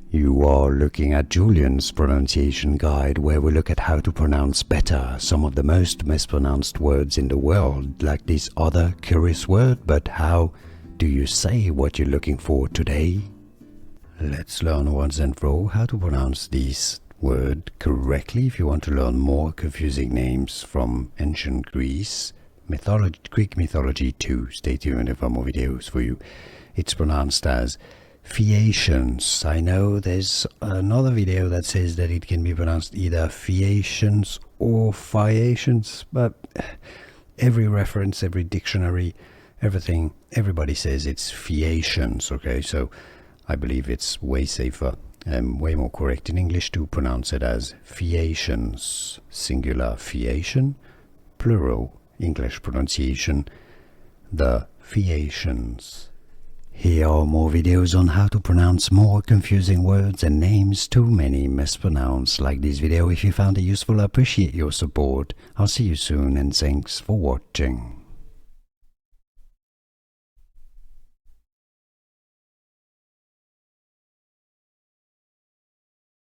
You are looking at Julian's pronunciation guide, where we look at how to pronounce better some of the most mispronounced words in the world, like this other curious word. But how do you say what you're looking for today? Let's learn once and for all how to pronounce this word correctly. If you want to learn more confusing names from ancient Greece, Greek mythology too, stay tuned for more videos for you. It's pronounced as Phaeacians. I know there's another video that says that it can be pronounced either Phaeacians or Phaeacians, but every reference, every dictionary, everything, everybody says it's Phaeacians, okay? So I believe it's way safer and way more correct in English to pronounce it as Phaeacians, singular Phaeacian, plural English pronunciation, the Phaeacians. Here are more videos on how to pronounce more confusing words and names too many mispronounced. Like this video if you found it useful. I appreciate your support. I'll see you soon and thanks for watching.